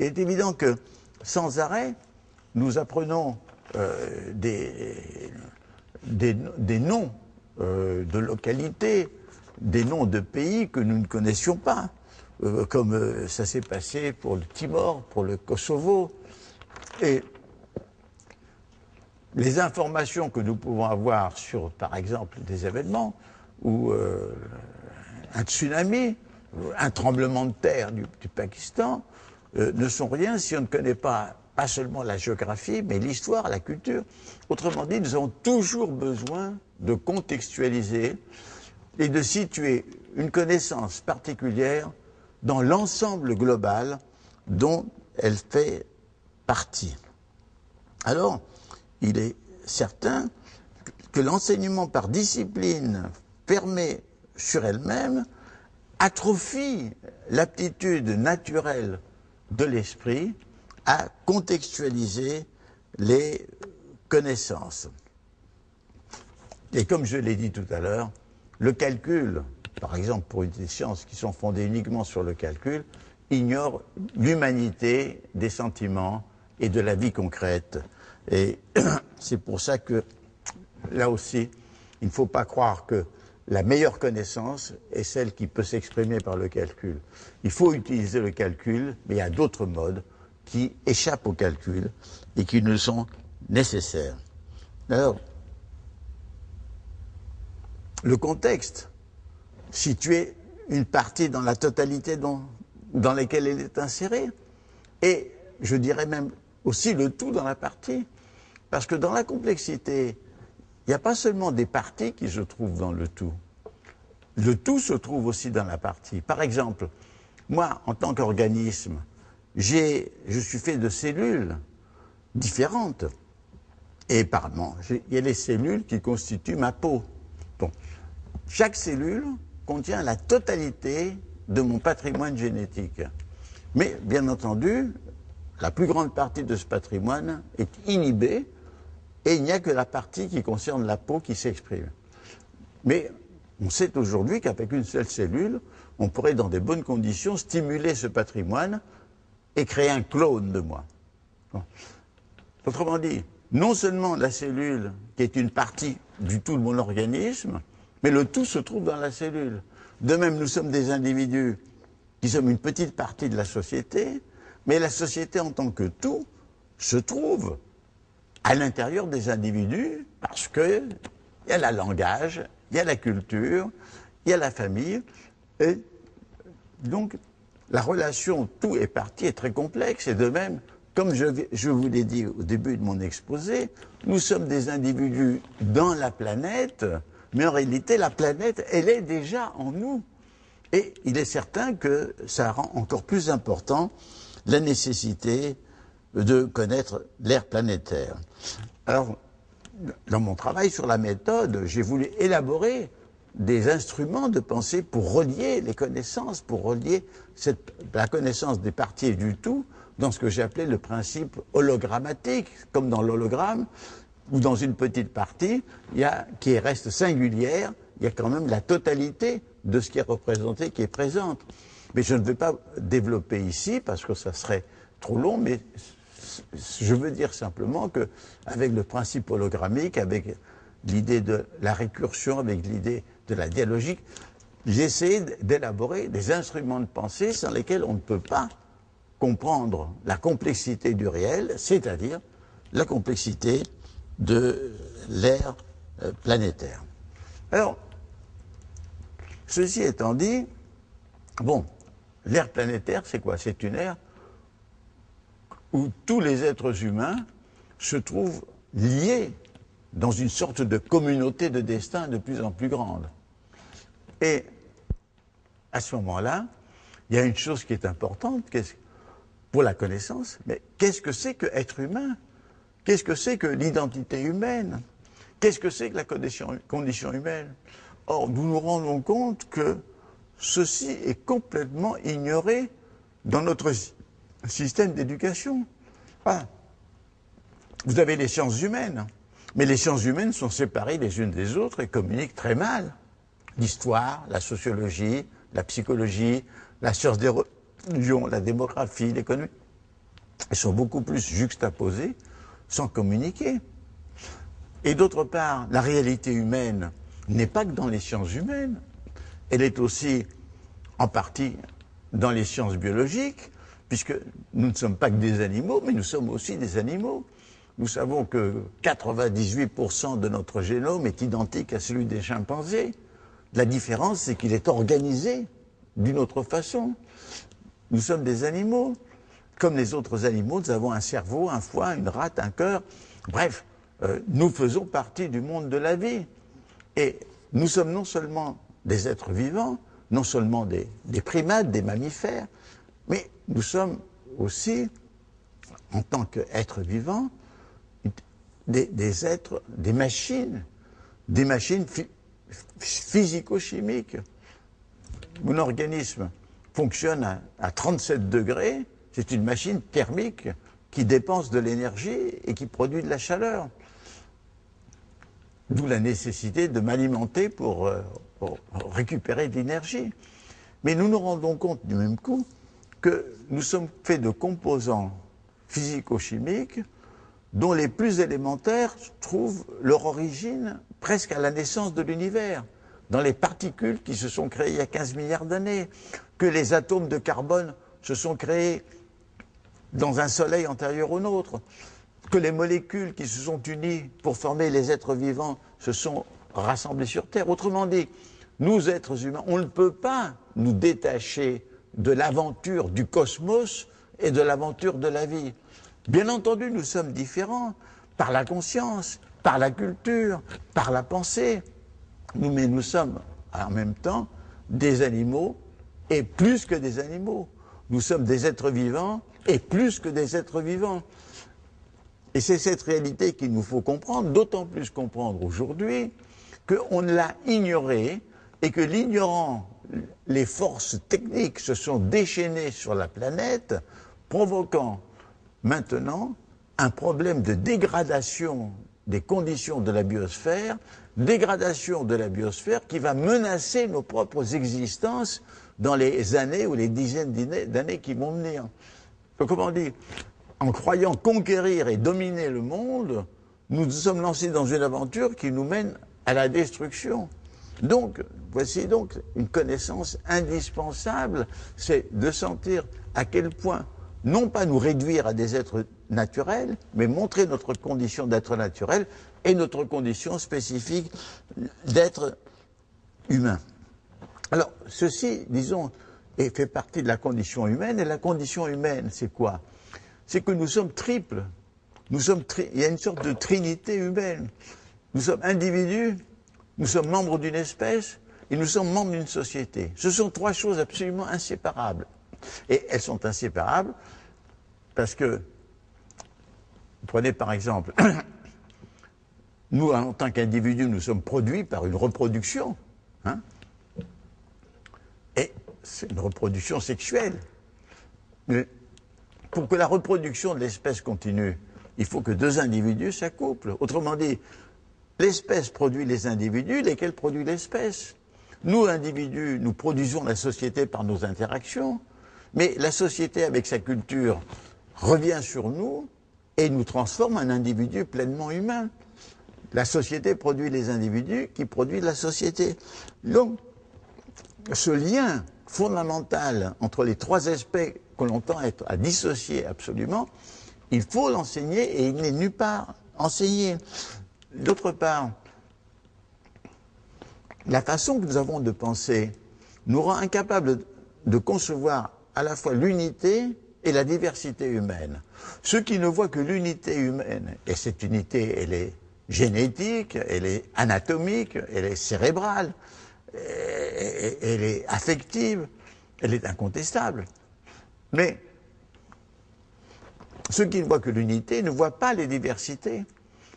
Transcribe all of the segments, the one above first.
Il est évident que, sans arrêt, nous apprenons des noms de localités, des noms de pays que nous ne connaissions pas, comme ça s'est passé pour le Timor, pour le Kosovo. Et les informations que nous pouvons avoir sur, par exemple, des événements, ou un tsunami, un tremblement de terre du Pakistan, ne sont rien si on ne connaît pas seulement la géographie, mais l'histoire, la culture. Autrement dit, nous avons toujours besoin de contextualiser et de situer une connaissance particulière dans l'ensemble global dont elle fait partie. Alors, il est certain que l'enseignement par discipline permet sur elle-même, atrophie l'aptitude naturelle de l'esprit à contextualiser les connaissances. Et comme je l'ai dit tout à l'heure, le calcul, par exemple pour des sciences qui sont fondées uniquement sur le calcul, ignore l'humanité des sentiments et de la vie concrète. Et c'est pour ça que, là aussi, il ne faut pas croire que la meilleure connaissance est celle qui peut s'exprimer par le calcul. Il faut utiliser le calcul, mais il y a d'autres modes qui échappent au calcul et qui nous sont nécessaires. Alors, le contexte, situer une partie dans la totalité dans laquelle elle est insérée, et je dirais même aussi le tout dans la partie, parce que dans la complexité, il n'y a pas seulement des parties qui se trouvent dans le tout se trouve aussi dans la partie. Par exemple, moi, en tant qu'organisme, je suis fait de cellules différentes. Et pardon, il y a les cellules qui constituent ma peau. Bon. Chaque cellule contient la totalité de mon patrimoine génétique. Mais, bien entendu, la plus grande partie de ce patrimoine est inhibée et il n'y a que la partie qui concerne la peau qui s'exprime. Mais on sait aujourd'hui qu'avec une seule cellule, on pourrait, dans des bonnes conditions, stimuler ce patrimoine et créer un clone de moi. Bon. Autrement dit, non seulement la cellule, qui est une partie du tout de mon organisme, mais le tout se trouve dans la cellule. De même, nous sommes des individus qui sommes une petite partie de la société, mais la société en tant que tout se trouve à l'intérieur des individus parce qu'il y a le langage, il y a la culture, il y a la famille. Et donc, la relation tout et partie est très complexe. Et de même, comme je vous l'ai dit au début de mon exposé, nous sommes des individus dans la planète, mais en réalité, la planète, elle est déjà en nous. Et il est certain que ça rend encore plus important la nécessité de connaître l'ère planétaire. Alors, dans mon travail sur la méthode, j'ai voulu élaborer des instruments de pensée pour relier les connaissances, pour relier la connaissance des parties et du tout dans ce que j'ai appelé le principe hologrammatique, comme dans l'hologramme, où dans une petite partie, qui reste singulière, il y a quand même la totalité de ce qui est représenté, qui est présente. Mais je ne vais pas développer ici, parce que ça serait trop long, mais je veux dire simplement qu'avec le principe hologrammique, avec l'idée de la récursion, avec l'idée de la dialogique, j'ai essayé d'élaborer des instruments de pensée sans lesquels on ne peut pas comprendre la complexité du réel, c'est-à-dire la complexité de l'ère planétaire. Alors, ceci étant dit, bon, l'ère planétaire, c'est quoi? C'est une ère où tous les êtres humains se trouvent liés dans une sorte de communauté de destin de plus en plus grande. Et à ce moment-là, il y a une chose qui est importante pour la connaissance, mais qu'est-ce que c'est que être humain? Qu'est-ce que c'est que l'identité humaine? Qu'est-ce que c'est que la condition humaine? Or, nous nous rendons compte que ceci est complètement ignoré dans notre système d'éducation. Ah, vous avez les sciences humaines, mais les sciences humaines sont séparées les unes des autres et communiquent très mal. L'histoire, la sociologie, la psychologie, la science des religions, la démographie, l'économie, Elles sont beaucoup plus juxtaposées sans communiquer. Et d'autre part, la réalité humaine n'est pas que dans les sciences humaines. Elle est aussi en partie dans les sciences biologiques, puisque nous ne sommes pas que des animaux, mais nous sommes aussi des animaux. Nous savons que 98% de notre génome est identique à celui des chimpanzés. La différence, c'est qu'il est organisé d'une autre façon. Nous sommes des animaux. Comme les autres animaux, nous avons un cerveau, un foie, une rate, un cœur. Bref, nous faisons partie du monde de la vie. Et nous sommes non seulement des êtres vivants, non seulement des primates, des mammifères, mais nous sommes aussi, en tant qu'êtres vivants, des êtres, des machines physico-chimiques. Mon organisme fonctionne à 37 degrés, c'est une machine thermique qui dépense de l'énergie et qui produit de la chaleur. D'où la nécessité de m'alimenter pour récupérer de l'énergie. Mais nous nous rendons compte du même coup que nous sommes faits de composants physico-chimiques dont les plus élémentaires trouvent leur origine presque à la naissance de l'univers, dans les particules qui se sont créées il y a 15 milliards d'années, que les atomes de carbone se sont créés dans un soleil antérieur au nôtre, que les molécules qui se sont unies pour former les êtres vivants se sont rassemblées sur Terre. Autrement dit, nous, êtres humains, on ne peut pas nous détacher de l'aventure du cosmos et de l'aventure de la vie. Bien entendu, nous sommes différents par la conscience, par la culture, par la pensée, mais nous sommes en même temps des animaux et plus que des animaux. Nous sommes des êtres vivants et plus que des êtres vivants. Et c'est cette réalité qu'il nous faut comprendre, d'autant plus comprendre aujourd'hui qu'on l'a ignorée et que l'ignorant, les forces techniques se sont déchaînées sur la planète, provoquant maintenant un problème de dégradation des conditions de la biosphère, dégradation de la biosphère qui va menacer nos propres existences dans les années ou les dizaines d'années qui vont venir. Donc, comment dire, en croyant conquérir et dominer le monde, nous nous sommes lancés dans une aventure qui nous mène à la destruction. Donc, voici donc une connaissance indispensable, c'est de sentir à quel point, non pas nous réduire à des êtres naturels, mais montrer notre condition d'être naturel et notre condition spécifique d'être humain. Alors, ceci, disons, fait partie de la condition humaine, et la condition humaine, c'est quoi? C'est que nous sommes triples. Il y a une sorte de trinité humaine. Nous sommes individus, nous sommes membres d'une espèce et nous sommes membres d'une société. Ce sont trois choses absolument inséparables. Et elles sont inséparables parce que, prenez par exemple, nous en tant qu'individus, nous sommes produits par une reproduction. Hein, et c'est une reproduction sexuelle. Mais pour que la reproduction de l'espèce continue, il faut que deux individus s'accouplent. Autrement dit, l'espèce produit les individus, lesquels produisent l'espèce. Nous, individus, nous produisons la société par nos interactions, mais la société, avec sa culture, revient sur nous et nous transforme en individus pleinement humains. La société produit les individus qui produisent la société. Donc, ce lien fondamental entre les trois aspects que l'on tend à dissocier absolument, il faut l'enseigner et il n'est nulle part enseigné. D'autre part, la façon que nous avons de penser nous rend incapables de concevoir à la fois l'unité et la diversité humaine. Ceux qui ne voient que l'unité humaine, et cette unité, elle est génétique, elle est anatomique, elle est cérébrale, elle est affective, elle est incontestable. Mais ceux qui ne voient que l'unité ne voient pas les diversités.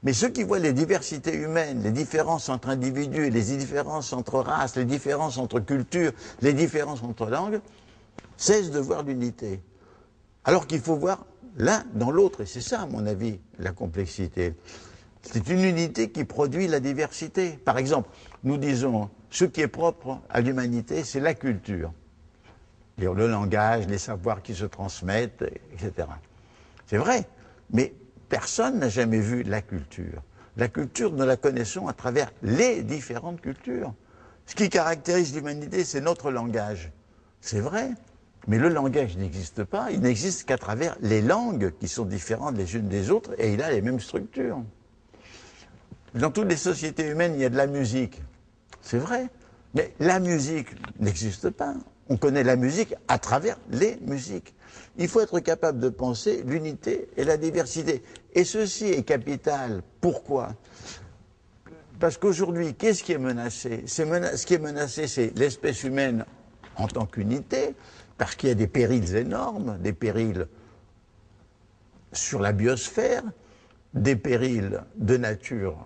Mais ceux qui voient les diversités humaines, les différences entre individus, les différences entre races, les différences entre cultures, les différences entre langues, cessent de voir l'unité. Alors qu'il faut voir l'un dans l'autre, et c'est ça, à mon avis, la complexité. C'est une unité qui produit la diversité. Par exemple, nous disons, ce qui est propre à l'humanité, c'est la culture. Le langage, les savoirs qui se transmettent, etc. C'est vrai, mais personne n'a jamais vu la culture. La culture, nous la connaissons à travers les différentes cultures. Ce qui caractérise l'humanité, c'est notre langage. C'est vrai, mais le langage n'existe pas, il n'existe qu'à travers les langues qui sont différentes les unes des autres, et il a les mêmes structures. Dans toutes les sociétés humaines, il y a de la musique. C'est vrai, mais la musique n'existe pas. On connaît la musique à travers les musiques. Il faut être capable de penser l'unité et la diversité. Et ceci est capital. Pourquoi ? Parce qu'aujourd'hui, qu'est-ce qui est menacé ? Ce qui est menacé, c'est l'espèce humaine en tant qu'unité, parce qu'il y a des périls énormes, des périls sur la biosphère, des périls de nature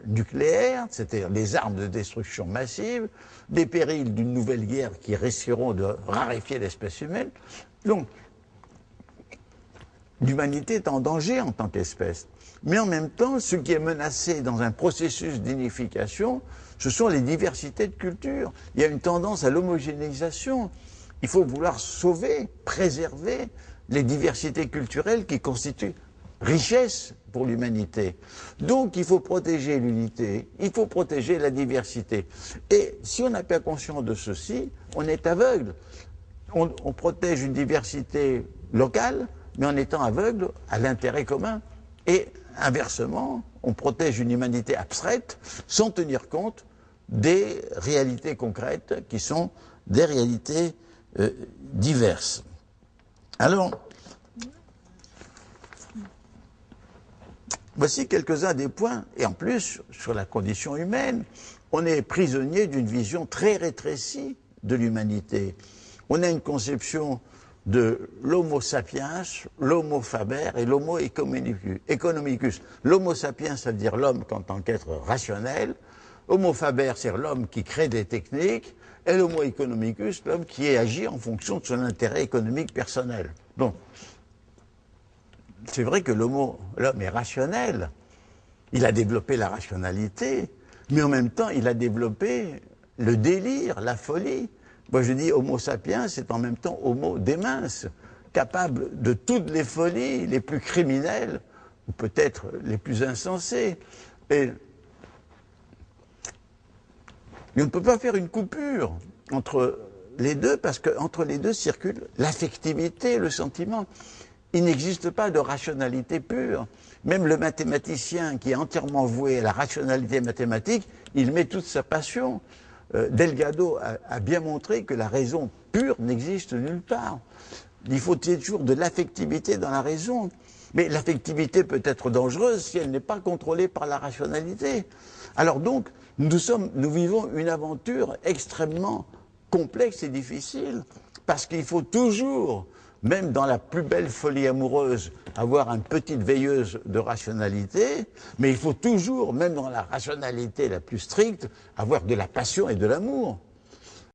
nucléaire, c'est-à-dire les armes de destruction massive, des périls d'une nouvelle guerre qui risqueront de raréfier l'espèce humaine. Donc, l'humanité est en danger en tant qu'espèce. Mais en même temps, ce qui est menacé dans un processus d'unification, ce sont les diversités de cultures. Il y a une tendance à l'homogénéisation. Il faut vouloir sauver, préserver les diversités culturelles qui constituent richesse pour l'humanité. Donc il faut protéger l'unité, il faut protéger la diversité. Et si on n'a pas conscience de ceci, on est aveugle. On protège une diversité locale, mais en étant aveugle à l'intérêt commun. Et inversement, on protège une humanité abstraite sans tenir compte des réalités concrètes qui sont des réalités diverses. Alors, voici quelques-uns des points, et en plus, sur la condition humaine, on est prisonnier d'une vision très rétrécie de l'humanité. On a une conception de l'homo sapiens, l'homo faber et l'homo economicus. L'homo sapiens, ça veut dire l'homme en tant qu'être rationnel. Homo faber, c'est l'homme qui crée des techniques. Et l'homo economicus, l'homme qui agit en fonction de son intérêt économique personnel. Donc, c'est vrai que l'homme est rationnel. Il a développé la rationalité, mais en même temps, il a développé le délire, la folie. Moi, je dis homo sapiens, c'est en même temps homo démens, capable de toutes les folies les plus criminelles, ou peut-être les plus insensées. Et on ne peut pas faire une coupure entre les deux, parce qu'entre les deux circule l'affectivité, le sentiment. Il n'existe pas de rationalité pure. Même le mathématicien qui est entièrement voué à la rationalité mathématique, il met toute sa passion. Delgado a bien montré que la raison pure n'existe nulle part. Il faut toujours de l'affectivité dans la raison. Mais l'affectivité peut être dangereuse si elle n'est pas contrôlée par la rationalité. Alors donc, nous vivons une aventure extrêmement complexe et difficile, parce qu'il faut toujours, même dans la plus belle folie amoureuse, avoir une petite veilleuse de rationalité, mais il faut toujours, même dans la rationalité la plus stricte, avoir de la passion et de l'amour.